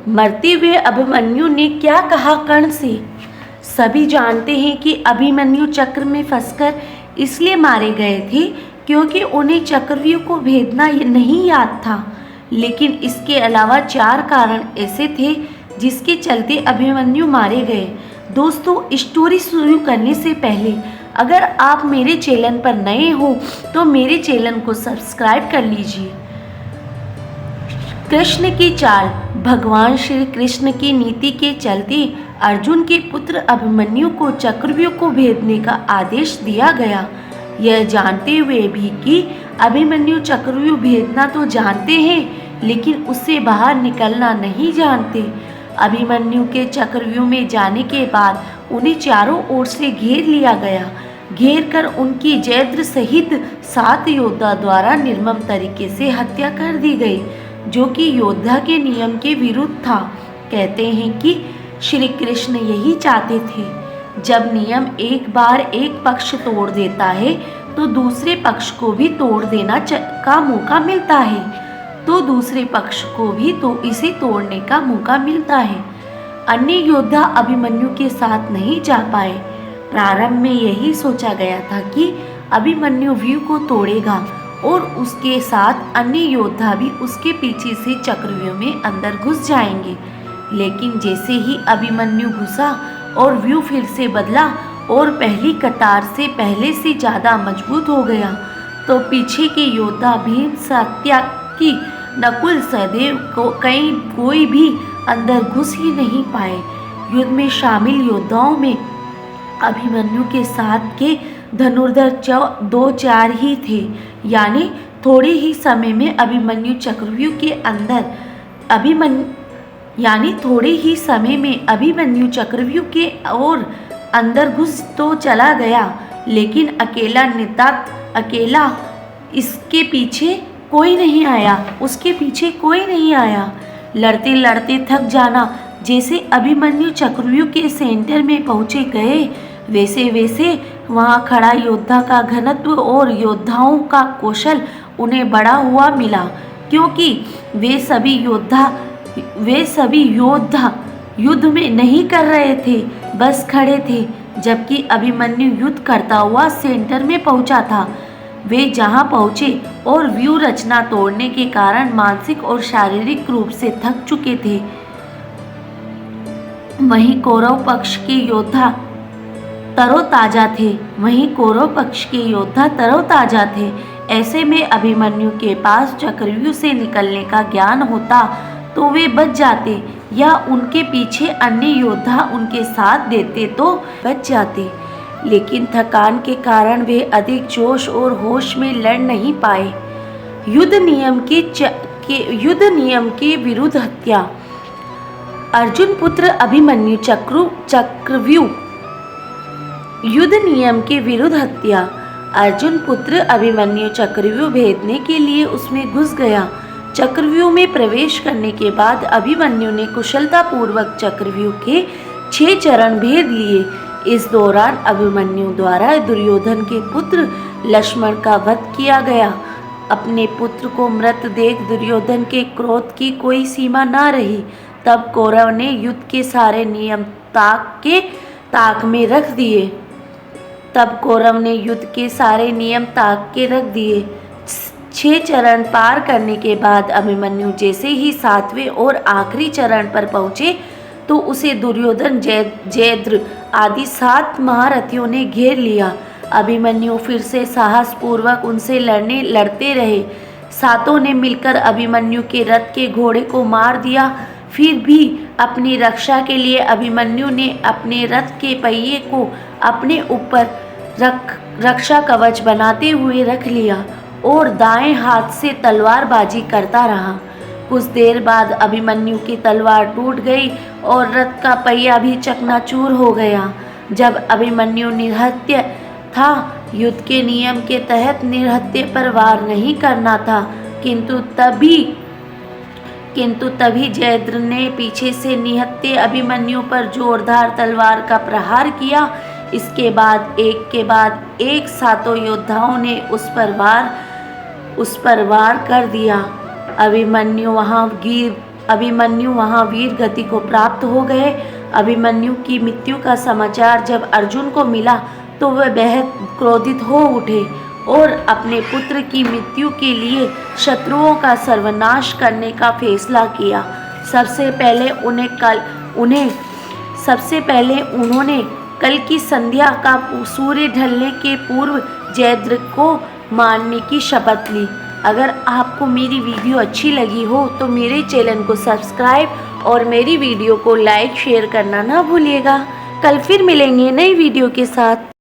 मरते हुए अभिमन्यु ने क्या कहा कर्ण से? सभी जानते हैं कि अभिमन्यु चक्र में फंसकर इसलिए मारे गए थे क्योंकि उन्हें चक्रव्यूह को भेदना नहीं याद था। लेकिन इसके अलावा 4 कारण ऐसे थे जिसके चलते अभिमन्यु मारे गए। दोस्तों, स्टोरी शुरू करने से पहले अगर आप मेरे चैनल पर नए हो तो मेरे चैनल को सब्सक्राइब कर लीजिए। कृष्ण की चाल। भगवान श्री कृष्ण की नीति के चलते अर्जुन के पुत्र अभिमन्यु को चक्रव्यूह को भेदने का आदेश दिया गया। यह जानते हुए भी कि अभिमन्यु चक्रव्यूह भेदना तो जानते हैं लेकिन उससे बाहर निकलना नहीं जानते। अभिमन्यु के चक्रव्यूह में जाने के बाद उन्हें चारों ओर से घेर लिया गया। घेर कर उनकी जयद्र सहित 7 योद्धा द्वारा निर्मम तरीके से हत्या कर दी गई, जो कि योद्धा के नियम के विरुद्ध था। कहते हैं कि श्री कृष्ण यही चाहते थे, जब नियम एक बार एक पक्ष तोड़ देता है तो दूसरे पक्ष को भी तोड़ देना का मौका मिलता है, तो दूसरे पक्ष को भी तो इसे तोड़ने का मौका मिलता है। अन्य योद्धा अभिमन्यु के साथ नहीं जा पाए। प्रारंभ में यही सोचा गया था कि अभिमन्यु व्यूह को तोड़ेगा और उसके साथ अन्य योद्धा भी उसके पीछे से चक्रव्यूह में अंदर घुस जाएंगे। लेकिन जैसे ही अभिमन्यु घुसा और व्यूह फिर से बदला और पहली कतार से पहले से ज़्यादा मजबूत हो गया, तो पीछे के योद्धा भीम, सात्यकी, नकुल, सहदेव को कोई भी अंदर घुस ही नहीं पाए। युद्ध में शामिल योद्धाओं में अभिमन्यु के साथ के धनुर्धर 2-4 ही थे, यानी थोड़े ही समय में अभिमन्यु चक्रव्यूह के अंदर अभिमन्यु चक्रव्यूह के और अंदर घुस तो चला गया, लेकिन अकेला इसके पीछे कोई नहीं आया, उसके पीछे कोई नहीं आया। लड़ते लड़ते थक जाना। जैसे अभिमन्यु चक्रव्यूह के सेंटर में पहुंचे गए, वैसे वैसे वहां खड़ा योद्धा का घनत्व और योद्धाओं का कौशल उन्हें बढ़ा हुआ मिला, क्योंकि वे सभी योद्धा युद्ध में नहीं कर रहे थे, बस खड़े थे। जबकि अभिमन्यु युद्ध करता हुआ सेंटर में पहुंचा था। वे जहां पहुंचे और व्यूह रचना तोड़ने के कारण मानसिक और शारीरिक रूप से थक चुके थे, वहीं कौरव पक्ष के योद्धा तरोताजा थे। ऐसे में अभिमन्यु के पास चक्रव्यूह से निकलने का ज्ञान होता तो वे बच जाते, या उनके पीछे अन्य योद्धा उनके साथ देते तो बच जाते। लेकिन थकान के कारण वे अधिक जोश और होश में लड़ नहीं पाए। युद्ध नियम के विरुद्ध हत्या। अर्जुन पुत्र अभिमन्यु चक्रव्यूह। युद्ध नियम के विरुद्ध हत्या। अर्जुन पुत्र अभिमन्यु चक्रव्यूह भेदने के लिए उसमें घुस गया। चक्रव्यूह में प्रवेश करने के बाद अभिमन्यु ने कुशलतापूर्वक चक्रव्यूह के 6 चरण भेद लिए। इस दौरान अभिमन्यु द्वारा दुर्योधन के पुत्र लक्ष्मण का वध किया गया। अपने पुत्र को मृत देख दुर्योधन के क्रोध की कोई सीमा न रही। तब कौरव ने युद्ध के सारे नियम ताक में रख दिए। 6 चरण पार करने के बाद अभिमन्यु जैसे ही 7वें और आखिरी चरण पर पहुंचे तो उसे दुर्योधन, जयद्र आदि 7 महारथियों ने घेर लिया। अभिमन्यु फिर से साहसपूर्वक उनसे लड़ते रहे। 7 ने मिलकर अभिमन्यु के रथ के घोड़े को मार दिया। फिर भी अपनी रक्षा के लिए अभिमन्यु ने अपने रथ के पहिए को अपने ऊपर रक्षा कवच बनाते हुए रख लिया और दाएं हाथ से तलवारबाजी करता रहा। कुछ देर बाद अभिमन्यु की तलवार टूट गई और रथ का पहिया भी चकनाचूर हो गया। जब अभिमन्यु निहत्य था, युद्ध के नियम के तहत निहत्य पर वार नहीं करना था, किंतु तभी जयद्र ने पीछे से निहत्थे अभिमन्यु पर जोरदार तलवार का प्रहार किया। इसके बाद एक के बाद एक 7 योद्धाओं ने उस पर वार कर दिया। अभिमन्यु वहां गिर अभिमन्यु वहां वीर गति को प्राप्त हो गए। अभिमन्यु की मृत्यु का समाचार जब अर्जुन को मिला तो वह बेहद क्रोधित हो उठे और अपने पुत्र की मृत्यु के लिए शत्रुओं का सर्वनाश करने का फैसला किया। सबसे पहले उन्होंने कल की संध्या का सूर्य ढलने के पूर्व जयद्रथ को मारने की शपथ ली। अगर आपको मेरी वीडियो अच्छी लगी हो तो मेरे चैनल को सब्सक्राइब और मेरी वीडियो को लाइक शेयर करना ना भूलिएगा। कल फिर मिलेंगे नई वीडियो के साथ।